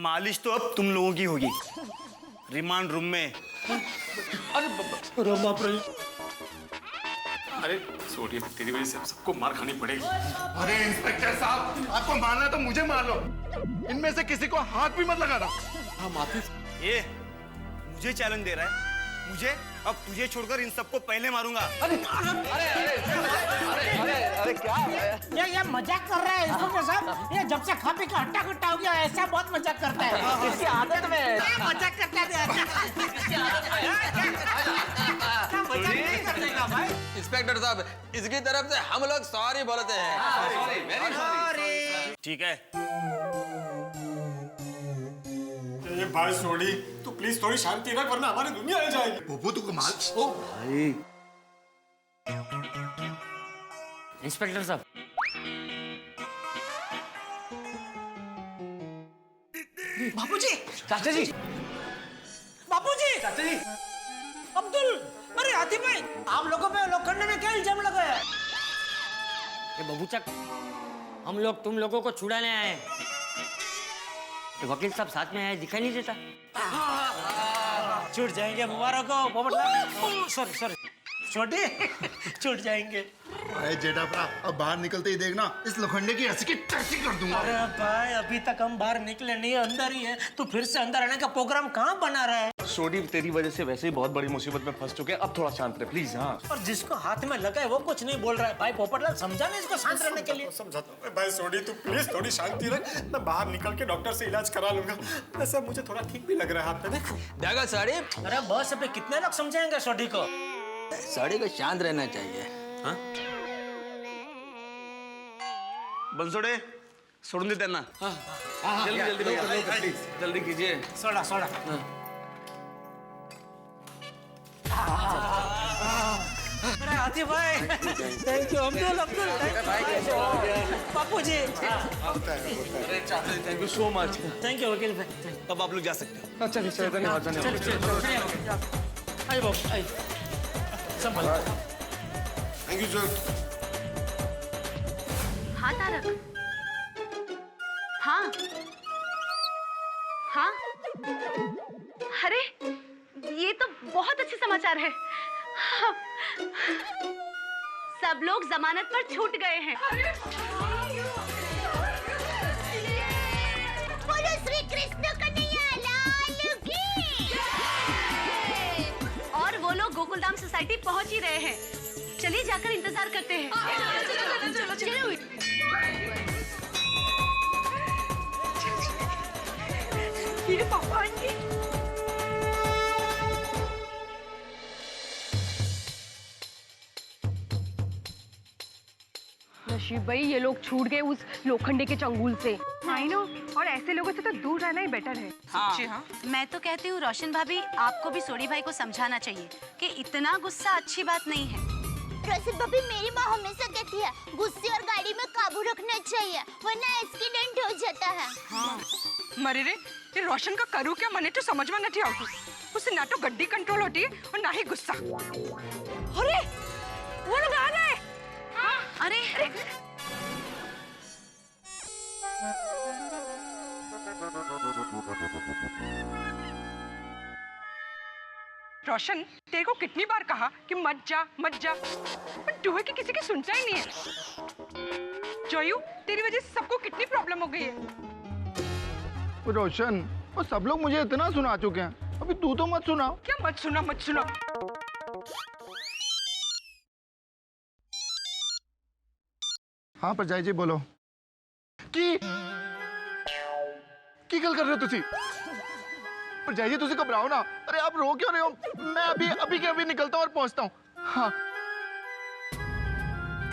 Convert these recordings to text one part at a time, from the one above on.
मालिश तो अब तुम लोगों की होगी, रिमांड रूम में। अरे बाप रे, अरे सोडियम तेरी वजह से सबको मार खानी पड़ेगी। अरे इंस्पेक्टर साहब, आपको मारना है तो मुझे मार लो, इनमें से किसी को हाथ भी मत लगाना। हाँ माफी। ये मुझे चैलेंज दे रहा है, मुझे? अब तुझे छोड़कर इन सबको पहले मारूंगा। अरे क्या ये मजाक कर रहा है इंस्पेक्टर साहब। ये जब से खा पी के हट्टा कट्टा हो गया, ऐसा बहुत मजाक करता है। इसकी आदत में मजाक करता है। भाई इंस्पेक्टर साहब, इसकी तरफ से हम लोग सॉरी बोलते हैं। ठीक है, ये भाई सोडी, तू प्लीज थोड़ी शांति रख वरना हमारी दुनिया हिल जाएगी। बुब्बू तू कमाल। इंस्पेक्टर साहब, बाबूजी, चाचा जी, बाबूजी, चाचा जी, अब्दुल, अरे हाथी भाई, आप लोगों पे लोखंड में क्या इल्जाम लगाया? ये बबूचक, हम लोग तुम लोगों को छुड़ाने आए हैं। ये वकील साहब साथ में आए, दिखाई नहीं देता। छूट जाएंगे मुबारक हो पोपटलाल। सॉरी छोटे छूट जाएंगे। अरे जेठापरा, अब बाहर निकलते ही देखना इस लोखंडे की रस्सी की टर्सी कर दूंगा। अरे भाई, अभी तक हम बाहर निकले नहीं, अंदर ही है। तू फिर से अंदर आने का प्रोग्राम कहाँ बना रहा है? सोडी तेरी वजह से वैसे ही बहुत बड़ी मुसीबत में फंस चुके हैं, अब थोड़ा शांत रहे प्लीज। हाँ और जिसको हाथ में लगा है वो कुछ नहीं बोल रहा है। भाई पोपटलाल, समझा ना इसको शांत रहने के लिए। समझाता हूँ भाई सोडी, तू प्लीज थोड़ी शांति रख, मैं बाहर निकल के डॉक्टर से इलाज करा लूंगा। वैसे मुझे थोड़ा ठीक भी लग रहा है हाथ में, देख। देखो साड़ी, अरे बस अभी कितने लोग समझाएंगे सोडी को? साड़ी को शांत रहना चाहिए। हाँ बंसोड़े छोड़ दे देना। जल्दी जल्दी भैया, जल्दी कीजिए। सोडा अरे हाथी भाई, thank you Abdul, Bapu ji, thank you so much. Thank you वकील भाई। अब आप लोग जा सकते हैं। अच्छा धन्यवाद। आई बाबू, आई संभाल। Thank you sir. हाँ तारक, हाँ हाँ, अरे ये तो बहुत अच्छे समाचार है। हाँ। सब लोग जमानत पर छूट गए हैं। बोलो श्री कृष्ण कन्हैया लाल की। और वो लोग गोकुलधाम सोसाइटी पहुंच ही रहे हैं। चलिए जाकर इंतजार करते हैं। चलो। ये पापा आएंगे। नशीब भाई, ये लोग छूट गए उस लोखंडे के चंगुल से। आई नो, और ऐसे लोगों से तो दूर रहना ही बेटर है। हाँ। मैं तो कहती हूँ रोशन भाभी, आपको भी सोडी भाई को समझाना चाहिए कि इतना गुस्सा अच्छी बात नहीं है। रोशन भाभी, मेरी माँ हमेशा कहती है गुस्से और गाड़ी में काबू रखना चाहिए, वरना एक्सीडेंट हो जाता है। हाँ। मरे रे, ये रोशन का करूँ क्या, मने तो समझ में नहीं आती। उससे ना तो गड्डी कंट्रोल होती है और ना ही गुस्सा। अरे वो लोग आ गए। अरे रोशन, तेरे को कितनी बार कहा कि मत जा पर तू है कि किसी की सुनता ही नहीं है। जोयू, तेरी वजह से सबको कितनी प्रॉब्लम हो गई है। रोशन, वो सब लोग मुझे इतना सुना चुके हैं, अभी तू तो मत सुना। क्या मत सुना? हाँ परजाई जी बोलो। की गल कर रहे हो तुसी? परजाई जी तुसी घबराओ ना। अरे आप रो क्यों रहे हो? मैं अभी के अभी निकलता हूँ और पहुंचता हूँ। हाँ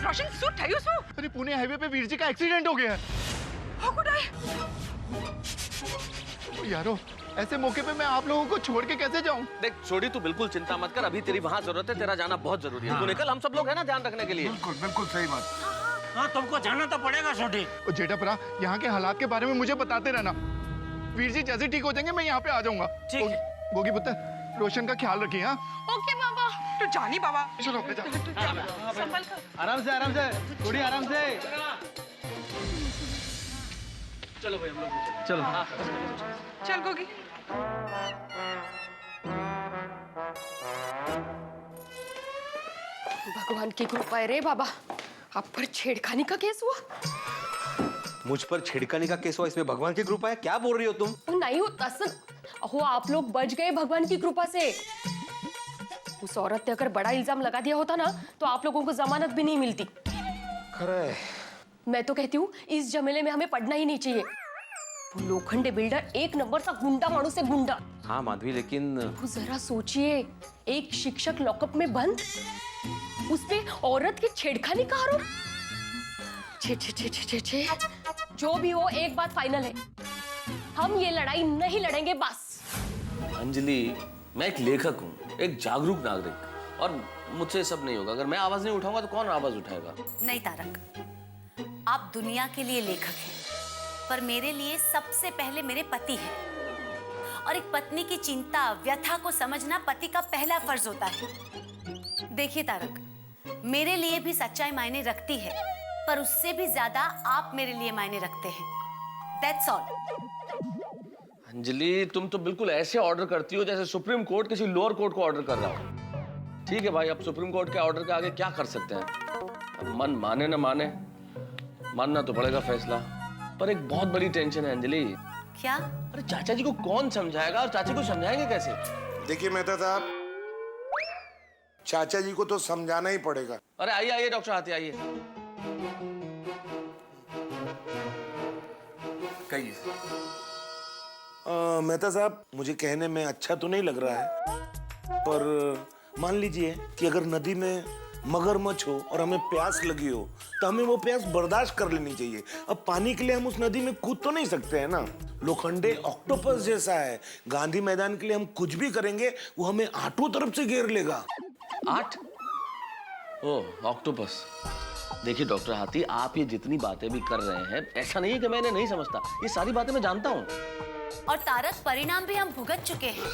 रोशन, सूट है उसको। अरे पुणे हाईवे पे वीर जी का एक्सीडेंट हो गया है। यारो, ऐसे मौके पे मैं आप लोगों को छोड़ के कैसे जाऊं? देख छोड़ी, तू बिल्कुल चिंता मत कर, अभी तेरी वहाँ जरूरत है, तेरा जाना बहुत जरूरी है। तू निकल, हम सब लोग हैं ना ध्यान रखने के लिए। बिल्कुल सही बात। हाँ, तुमको जाना तो पड़ेगा छोटी। जेठापरा, यहाँ के हालात के बारे में मुझे बताते रहना। वीर जी जैसे ठीक हो जाएंगे मैं यहाँ पे आ जाऊंगा। ठीक है। गोगी पुत्र, रोशन का ख्याल रखिए। हाँ ओके बाबा। तो जानी बाबा, चलो बेटा। संभल कर। आराम से थोड़ी आराम से। चलो भाई हम लोग भी चलो। हाँ चल गोगी। भगवान की कृपा है रे बाबा, आप पर छेड़खानी का केस हुआ। मुझ पर छेड़खानी का केस हुआ, इसमें भगवान की कृपा है? क्या बोल रही हो तुम? नहीं होता सर, अहो आप लोग बच गए भगवान की कृपा से। उस औरत ने अगर बड़ा इल्जाम लगा दिया होता ना तो आप लोगों को जमानत भी नहीं मिलती। खरा है। मैं तो कहती हूँ इस झमेले में हमें पड़ना ही नहीं चाहिए। वो लोखंडे बिल्डर एक नंबर सा गुंडा मानुस है, गुंडा। हाँ माधवी, लेकिन वो जरा सोचिए, एक शिक्षक लॉकअप में बंद, उस पे औरत की छेड़खानी का आरोप। छे छे छे छे छे छे। जो भी हो, एक बात फाइनल है, हम ये लड़ाई नहीं लड़ेंगे बस। अंजलि, मैं एक लेखक हूँ, एक जागरूक नागरिक, और मुझसे सब नहीं होगा। अगर मैं आवाज नहीं उठाऊंगा तो कौन आवाज उठाएगा? नहीं तारक, आप दुनिया के लिए लेखक हैं, पर मेरे लिए सबसे पहले मेरे पति हैं। और एक पत्नी की चिंता, व्यथा को समझना पति का पहला फर्ज होता है। देखिए तारक, मेरे लिए भी सच्चाई मायने रखती है, पर उससे भी ज्यादा आप मेरे लिए मायने रखते हैं। That's all। अंजलि, तुम तो बिल्कुल ऐसे ऑर्डर करती हो जैसे सुप्रीम कोर्ट किसी लोअर कोर्ट को ऑर्डर कर रहा हो। ठीक है भाई, अब सुप्रीम कोर्ट के ऑर्डर के आगे क्या कर सकते हैं? अब मन माने ना माने, मानना तो पड़ेगा फैसला। पर एक बहुत बड़ी टेंशन है अंजलि। क्या? अरे चाचा जी को कौन समझाएगा, और चाची को समझाएंगे कैसे? देखिए मेहता साहब, चाचा जी को तो समझाना ही पड़ेगा। अरे आइए आइए डॉक्टर हाथी, आइए। कहिए। मेहता साहब, मुझे कहने में अच्छा तो नहीं लग रहा है, पर मान लीजिए कि अगर नदी में मगरमच्छ हो और हमें प्यास लगी हो तो हमें वो प्यास बर्दाश्त कर लेनी चाहिए। अब पानी के लिए हम उस नदी में कूद तो नहीं सकते हैं ना। लोखंडे ऑक्टोपस जैसा है, गांधी मैदान के लिए हम कुछ भी करेंगे वो हमें आठों तरफ से घेर लेगा। 8? ओह, ऑक्टोपस। देखिए डॉक्टर हाथी, आप ये जितनी बातें भी कर रहे हैं, ऐसा नहीं है कि मैं इन्हें नहीं समझता, ये सारी बातें मैं जानता हूँ। और तारक, परिणाम भी हम भुगत चुके हैं।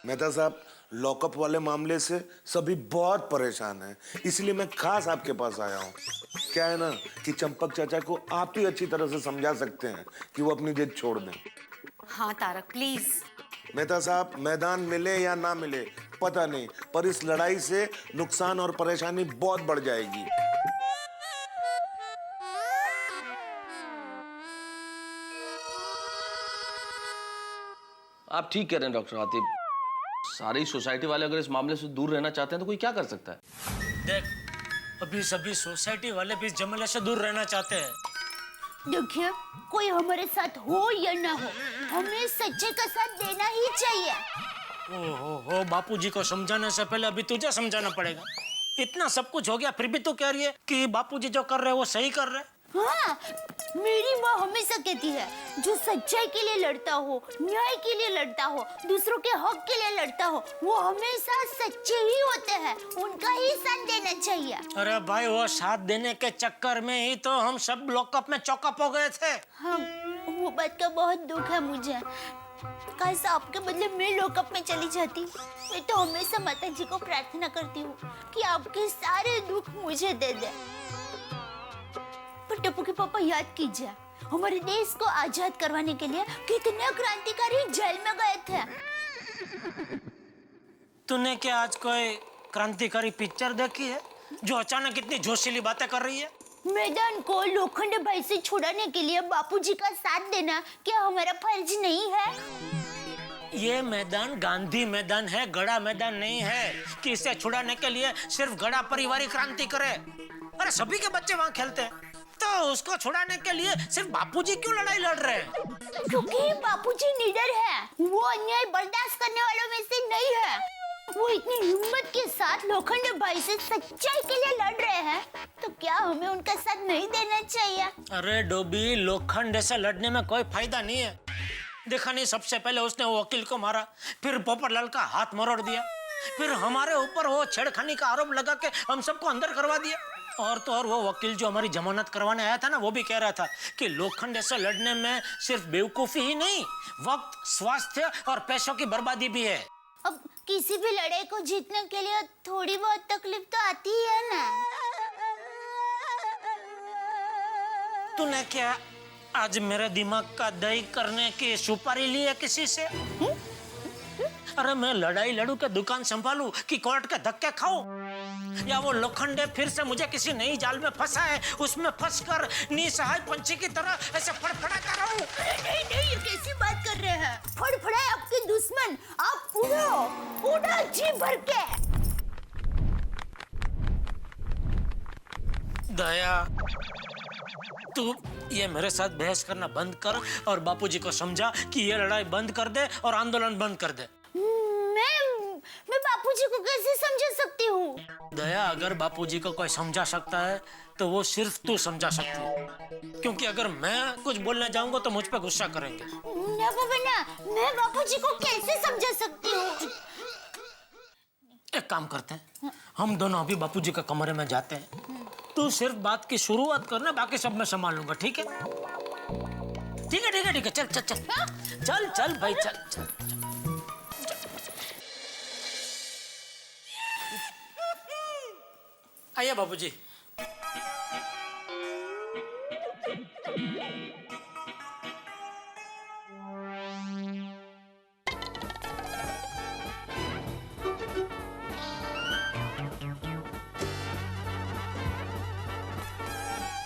मेहता साहब, लॉकअप वाले मामले से सभी बहुत परेशान हैं, इसलिए मैं खास आपके पास आया हूँ। क्या है ना कि चंपक चाचा को आप ही अच्छी तरह से समझा सकते हैं कि वो अपनी जिद छोड़ दें। हाँ तारक, प्लीज। मेहता साहब, मैदान मिले या ना मिले पता नहीं, पर इस लड़ाई से नुकसान और परेशानी बहुत बढ़ जाएगी। आप ठीक कह रहे हैं डॉक्टर हाथी। सारी सोसाइटी वाले अगर इस मामले से दूर रहना चाहते हैं तो कोई क्या कर सकता है? देख, अभी सभी सोसाइटी वाले भी इस झमेले से दूर रहना चाहते हैं। देखिए, कोई हमारे साथ हो या ना हो, हमें सच्चे का साथ देना ही चाहिए। ओहो, बापूजी को समझाने से पहले अभी तुझे समझाना पड़ेगा। इतना सब कुछ हो गया फिर भी तू कह रही है कि बापूजी जो कर रहे हैं वो सही कर रहे हैं। हाँ, मेरी माँ हमेशा कहती है, जो सच्चाई के लिए लड़ता हो, न्याय के लिए लड़ता हो, दूसरों के हक के लिए लड़ता हो, वो हमेशा सच्चे ही होते हैं, उनका ही साथ देना चाहिए। अरे भाई, वो साथ देने के चक्कर में ही तो हम सब लॉकअप में चौकअप हो गए थे। हाँ, वो बात का बहुत दुख है मुझे। काश आपके बदले मैं लॉकअप में चली जाती। मैं तो हमेशा माता जी को प्रार्थना करती हूँ कि आपके सारे दुख मुझे दे दे। पर टप्पू के पापा, याद कीजिए, हमारे देश को आजाद करवाने के लिए कितने क्रांतिकारी जेल में गए थे। तूने क्या आज कोई क्रांतिकारी पिक्चर देखी है जो अचानक इतनी जोशीली बातें कर रही है? मैदान को लोखंडे भाई से छुड़ाने के लिए बापूजी का साथ देना क्या हमारा फर्ज नहीं है? ये मैदान गांधी मैदान है, गड़ा मैदान नहीं है कि इसे छुड़ाने के लिए सिर्फ गड़ा परिवारी क्रांति करे। अरे सभी के बच्चे वहाँ खेलते हैं, तो उसको छुड़ाने के लिए सिर्फ बापूजी क्यों लड़ाई लड़ रहे हैं? क्योंकि बापूजी निडर है, वो अन्याय बर्दाश्त करने वालों में से नहीं है। वो इतनी हिम्मत के साथ लोखंडे भाई से सच्चाई के लिए लड़ रहे हैं, तो क्या हमें उनका साथ नहीं देना चाहिए? अरे डोबी, लोखंडे से लड़ने में कोई फायदा नहीं है। देखा नहीं, सबसे पहले उसने वो वकील को मारा, फिर पोपटलाल का हाथ मरोड़ दिया, फिर हमारे ऊपर वो छेड़खानी का आरोप लगा के हम सबको अंदर करवा दिया। और तो और वो वकील जो हमारी जमानत करवाने आया था ना, वो भी कह रहा था कि लोखंडे से लड़ने में सिर्फ बेवकूफी ही नहीं, वक्त, स्वास्थ्य और पैसों की बर्बादी भी है। अब किसी भी लड़ाई को जीतने के लिए थोड़ी बहुत तकलीफ तो आती ही है ना। तूने क्या आज मेरे दिमाग का दही करने की सुपारी ली है किसी से? अरे मैं लड़ाई लड़ू के दुकान संभालू कि कोर्ट के धक्के खाऊं? या वो लोखंडे फिर से मुझे किसी नई जाल में फंसा है, उसमें फंसकर निसहाय पंछी की तरह ऐसे फड़फड़ा कर रहा हूं? नहीं नहीं, ये कैसी बात कर रहे हैं? फड़फड़ाए आपके दुश्मन, आप उड़ो जी भर के। दया, तू ये मेरे साथ बहस करना बंद कर और बापूजी को समझा कि ये लड़ाई बंद कर दे और आंदोलन बंद कर दे। मैं बापूजी को कैसे समझा सकती हूँ? दया, अगर बापूजी को कोई समझा सकता है तो वो सिर्फ तू समझा सकती है, क्योंकि अगर मैं कुछ बोलने जाऊंगा तो मुझ पे गुस्सा करेंगे। ना बाबा ना, मैं बापूजी को कैसे समझा सकती हूँ? एक काम करते हैं, हम दोनों अभी बापूजी के कमरे में जाते हैं। तू सिर्फ बात की शुरुआत करना, बाकी सब मैं संभाल लूंगा। ठीक है? ठीक है ठीक है ठीक है, चल चल चल चल चल भाई, चल चल। आइए बापूजी।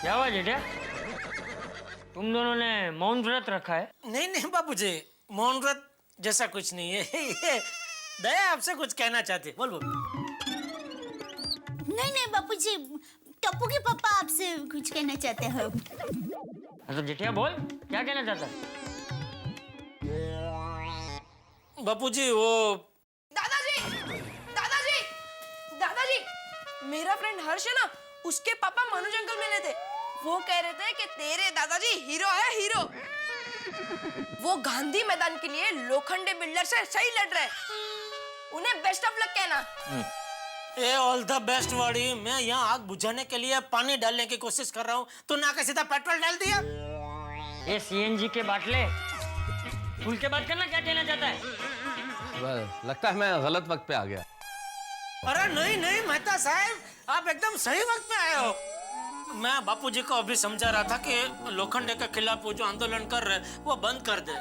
क्या हुआ जेठा? तुम दोनों ने मौन व्रत रखा है? नहीं नहीं बापूजी, मौन व्रत जैसा कुछ नहीं है। ये दया आपसे कुछ कहना चाहती है, बोल बोल। नहीं बापूजी, टप्पू के पापा आपसे कुछ कहना चाहते हैं। तो जेठिया बोल, क्या कहना चाहता है? बापूजी वो दादाजी, दादाजी, दादाजी, मेरा फ्रेंड हर्ष है ना, उसके पापा मनोज अंकल मिले थे। वो कह रहे थे कि तेरे दादाजी हीरो है, हीरो। वो गांधी मैदान के लिए लोखंडे बिल्डर से सही लड़ रहे। उन्हें बेस्ट ऑफ लक कहना। ए ऑल द बेस्ट वाड़ी। मैं यहाँ आग बुझाने के लिए पानी डालने की कोशिश कर रहा हूँ, तो ना के सीधा पेट्रोल डाल दिया। ये सीएनजी के बाटले खुल के बात करना, क्या कहना चाहता है? लगता है मैं गलत वक्त पे आ गया। अरे नहीं नहीं मेहता साहब, आप एकदम सही वक्त पे आए हो। मैं बापूजी को अभी समझा रहा था कि लोखंडे के खिलाफ वो जो आंदोलन कर रहे वो बंद कर दे।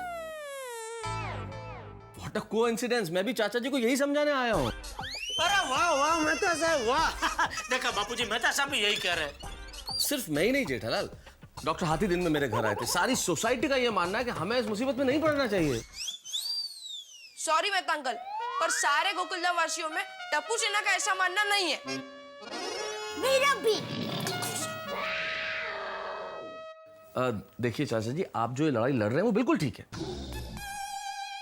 What a coincidence, मैं भी चाचा जी को यही समझाने आया हूँ। अरे वाह वाह मेहता साहब वाह। देखा बापूजी, मेहता साहब भी यही कह रहे हैं। सिर्फ मैं ही नहीं जेठालाल, डॉक्टर हाथी दिन में मेरे घर आए थे। सारी सोसाइटी का ये मानना है कि हमें इस मुसीबत में नहीं पड़ना चाहिए। सॉरी मेहता अंकल, पर सारे गोकुलधाम वासियों में टप्पू सेना का ऐसा मानना नहीं है। मेरा भी। देखिए चाचा जी, आप जो ये लड़ाई लड़ रहे हैं वो बिल्कुल ठीक है।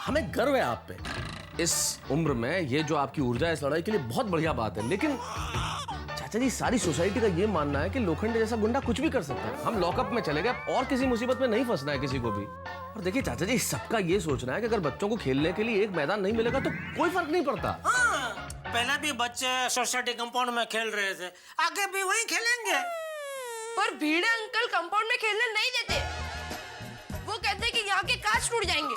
हमें गर्व है आप पे। इस उम्र में ये जो आपकी ऊर्जा है इस लड़ाई के लिए बहुत बढ़िया बात है। लेकिन चाचा जी, सारी सोसाइटी का ये मानना है कि लोखंडे जैसा गुंडा कुछ भी कर सकता है। हम लॉकअप में चले गए और किसी मुसीबत में नहीं फंसना है किसी को भी। और देखिए चाचा जी, सबका ये सोचना है कि अगर बच्चों को खेलने के लिए एक मैदान नहीं मिलेगा तो कोई फर्क नहीं पड़ता। हाँ, पहले भी बच्चे सोसाइटी कंपाउंड में खेल रहे थे, आगे भी वहीं खेलेंगे। पर भीड़े अंकल कंपाउंड में खेलने नहीं देते। वो कहते हैं कि यहाँ के कांच टूट जाएंगे।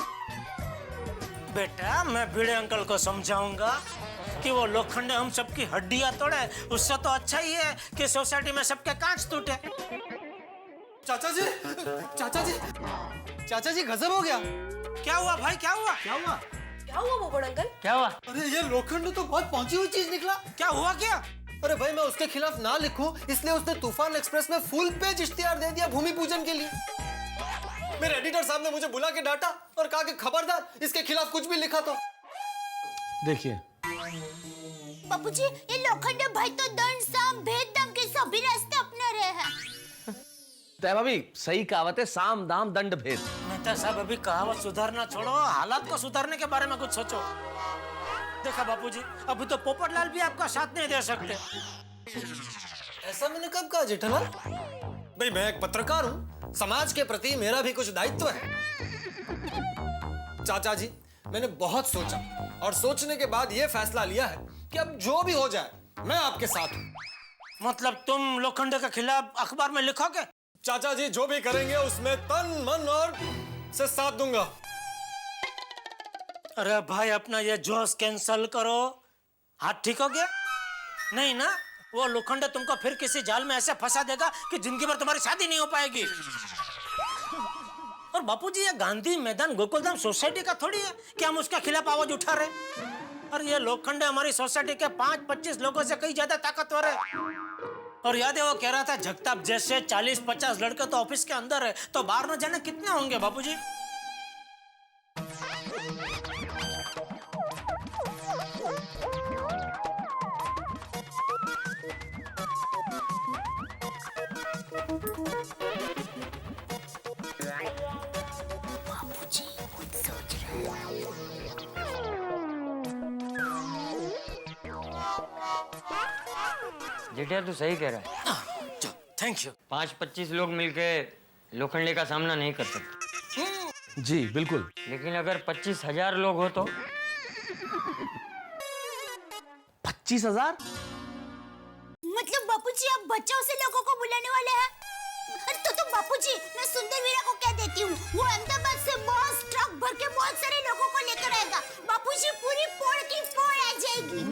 बेटा, मैं भिड़े अंकल को समझाऊंगा कि वो लोखंडे हम सबकी हड्डियां तोड़े, उससे तो अच्छा ही है कि सोसाइटी में सबके कांच टूटे। चाचा जी, चाचा जी, चाचा जी गजब हो गया। क्या हुआ भाई, क्या हुआ? क्या हुआ? क्या हुआ बोबड़ अंकल? क्या हुआ? अरे ये लोखंड तो बहुत पहुंची हुई चीज निकला। क्या हुआ क्या? अरे भाई, मैं उसके खिलाफ ना लिखूं इसलिए उसने तूफान एक्सप्रेस में फुल पेज इश्तिहार दे दिया भूमि पूजन के लिए। मेरे एडिटर साहब ने मुझे बुला के डांटा और कहा कि खबरदार, इसके खिलाफ कुछ भी लिखा तो। देखिए बापूजी, ये लोखंडे भाई तो दंड साम भेद दम के सभी रास्ते अपना रहे हैं। तय भाभी, सही कहावत है, साम दाम दंड भेद। मेहता साहब, अभी कहावत सुधारना छोड़ो, हालात को सुधारने के बारे में कुछ सोचो। देखा बापूजी, अभी तो पोपटलाल भी आपका साथ नहीं दे सकते। ऐसा मैंने कब कहा जेठालाल? भाई, मैं एक पत्रकार हूँ, समाज के प्रति मेरा भी कुछ दायित्व है। चाचा जी, मैंने बहुत सोचा और सोचने के बाद ये फैसला लिया है कि अब जो भी हो जाए मैं आपके साथ हूँ। मतलब तुम लोखंडे के खिलाफ अखबार में लिखोगे? चाचा जी जो भी करेंगे उसमें तन मन और से साथ दूंगा। अरे भाई, अपना ये जोश कैंसल करो। हाथ ठीक हो गया? नहीं ना? वो लोखंडे तुमको फिर किसी जाल में ऐसे फंसा देगा कि जिंदगी भर तुम्हारी शादी नहीं हो पाएगी। और बापूजी ये गांधी मैदान गोकुलधाम सोसाइटी का थोड़ी है कि हम उसके खिलाफ आवाज उठा रहे। और ये लोखंडे हमारी सोसाइटी के 5-25 लोगों से कहीं ज्यादा ताकतवर है। और याद है वो कह रहा था जगताप जैसे 40-50 लड़के तो ऑफिस के अंदर है, तो बाहर न जाने कितने होंगे बापूजी। जेठिया तू सही कह रहा है। Thank you. 5-25 लोग मिलके लोखंडे का सामना नहीं कर सकते। जी बिल्कुल। लेकिन अगर 25,000 लोग हो तो 25,000? मतलब बापूजी आप बच्चों से लोगों को बुलाने वाले हैं? तो बापूजी मैं सुंदर वीरा को कह देती हूँ, वो अहमदाबाद से बस ट्रक भर के बहुत सारे लोगों को लेकर आएगा। बापूजी पूरी पोड़ की पोड़ आ जाएगी।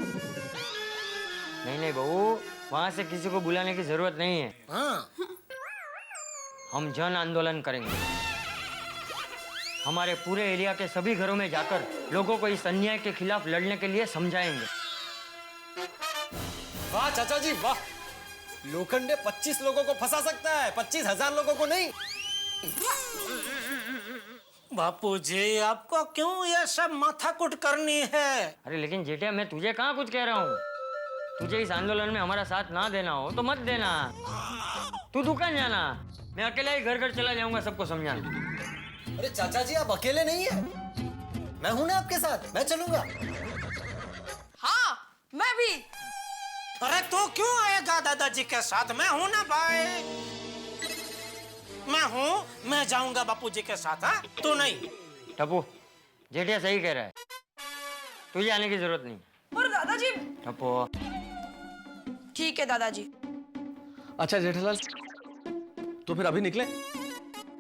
नहीं बहू, वहाँ से किसी को बुलाने की जरूरत नहीं है। हाँ। हम जन आंदोलन करेंगे। हमारे पूरे एरिया के सभी घरों में जाकर लोगों को इस अन्याय के खिलाफ लड़ने के लिए समझाएंगे। वाह चाचा जी वाह, लोखंडे 25 लोगों को फंसा सकता है, 25,000 लोगों को नहीं। बापूजी आपको क्यों ये सब माथाकुट करनी है? अरे लेकिन जेठिया मैं तुझे कहाँ कुछ कह रहा हूँ। तुझे इस आंदोलन में हमारा साथ ना देना हो तो मत देना। तू दुकान जाना, मैं अकेला ही घर घर चला जाऊंगा सबको समझाने। अरे चाचा जी आप अकेले नहीं है, मैं हूं ना आपके साथ, मैं चलूंगा। हाँ मैं भी। अरे तू क्यों आएगा दादाजी के साथ? मैं हूं ना भाई, मैं हूं, मैं जाऊंगा बापूजी के साथ। हाँ तू नहीं। टप्पू, जेठिया सही कह रहा है, तुझे आने की जरूरत नहीं। और दादाजी। टप्पू ठीक है दादाजी। अच्छा जेठालाल, तो फिर अभी निकले?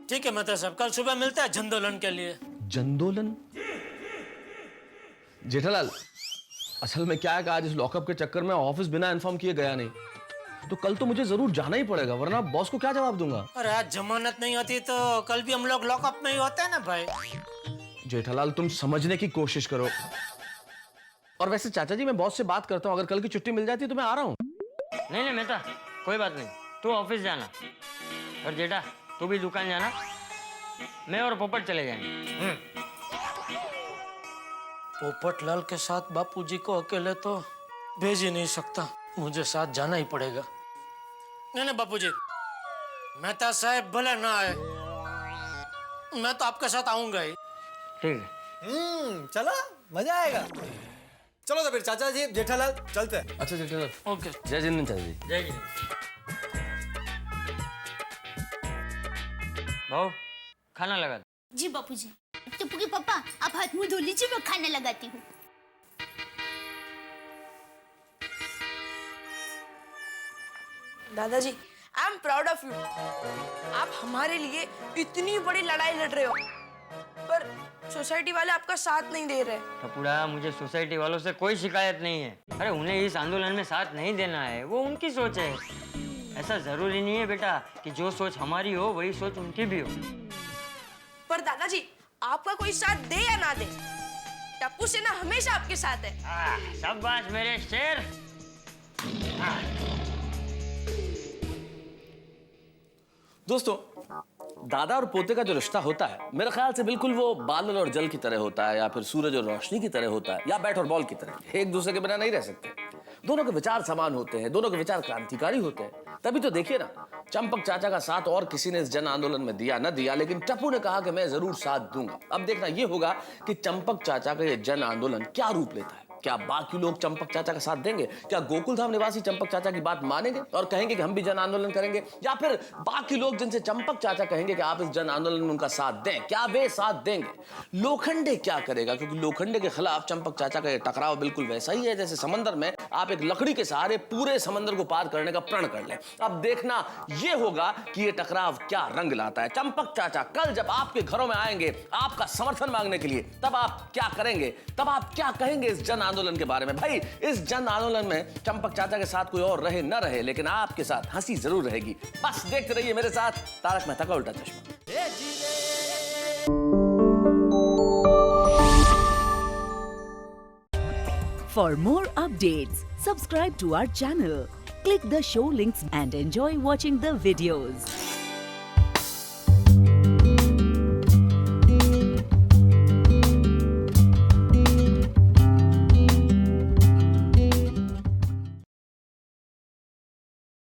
ठीक है मतलब सब कल सुबह मिलते हैं जनदोलन के लिए। जनदोलन? जेठालाल असल में क्या है कि आज इस लॉकअप के चक्कर में ऑफिस बिना इन्फॉर्म किए गया नहीं, तो कल तो मुझे जरूर जाना ही पड़ेगा, वरना बॉस को क्या जवाब दूंगा। अरे आज जमानत नहीं होती तो कल भी हम लोग लॉकअप में ही होते हैं ना भाई। जेठालाल तुम समझने की कोशिश करो। और वैसे चाचा जी मैं बॉस से बात करता हूँ, अगर कल की छुट्टी मिल जाती है तो मैं आ रहा हूँ। नहीं मेहता, कोई बात नहीं, तू ऑफिस जाना। और जेठा तू भी दुकान जाना, मैं और पोपट चले जाएंगे। पोपटलाल के साथ बापूजी को अकेले तो भेज ही नहीं सकता, मुझे साथ जाना ही पड़ेगा। नहीं बापूजी, मेहता साहब भले ना आए, मैं तो आपके साथ आऊंगा ही। ठीक है। चलो मजा आएगा। चलो तो फिर चाचा जी जेठालाल चलते हैं। अच्छा जेठालाल। ओके। जय जिंदन चाचा जी। जय जी। भाऊ खाना लगा दो। जी बापूजी। टप्पू के पापा आप हाथ मुंह धो लीजिए, मैं खाना लगाती हूँ। दादाजी I am proud of you. आप हमारे लिए इतनी बड़ी लड़ाई लड़ रहे हो, पर सोसाइटी वाले आपका साथ नहीं दे रहे। टपुड़ा, मुझे सोसाइटी वालों से कोई शिकायत नहीं है। अरे उन्हें इस आंदोलन में साथ नहीं देना है, वो उनकी सोच है। ऐसा जरूरी नहीं है बेटा कि जो सोच हमारी हो वही सोच उनकी भी हो। पर दादाजी आपका कोई साथ दे या ना दे, टप्पू सेना हमेशा आपके साथ है। शाबाश मेरे शेर। दोस्तों, दादा और पोते का जो रिश्ता होता है मेरे ख्याल से बिल्कुल वो बादल और जल की तरह होता है, या फिर सूरज और रोशनी की तरह होता है, या बैट और बॉल की तरह। एक दूसरे के बिना नहीं रह सकते। दोनों के विचार समान होते हैं, दोनों के विचार क्रांतिकारी होते हैं। तभी तो देखिए ना, चंपक चाचा का साथ और किसी ने इस जन आंदोलन में दिया न दिया, लेकिन टप्पू ने कहा कि मैं जरूर साथ दूंगा। अब देखना ये होगा कि चंपक चाचा का ये जन आंदोलन क्या रूप लेता है। क्या बाकी लोग चंपक चाचा का साथ देंगे? क्या गोकुलधाम निवासी चंपक चाचा की बात मानेंगे और कहेंगे कि हम भी जन आंदोलन करेंगे? या फिर बाकी लोग जिनसे चंपक चाचा कहेंगे कि आप इस जन आंदोलन में उनका साथ दें, क्या वे साथ देंगे? लोखंडे क्या करेगा? क्योंकि लोखंडे के खिलाफ चंपक चाचा का ये टकराव बिल्कुल वैसा ही है जैसे समंदर में आप एक लकड़ी के सहारे पूरे समंदर को पार करने का प्रण कर लें। अब देखना ये होगा कि ये टकराव क्या रंग लाता है। चंपक चाचा कल जब आपके घरों में आएंगे आपका समर्थन मांगने के लिए, तब आप क्या करेंगे? तब आप क्या कहेंगे इस जन आंदोलन के बारे में? भाई, इस जन आंदोलन में चंपक चाचा के साथ कोई और रहे न रहे, लेकिन आपके साथ हंसी जरूर रहेगी। बस देखते रहिए मेरे साथ तारक मेहता का उल्टा चश्मा। For more updates, subscribe to our channel, click the show links and enjoy watching the videos.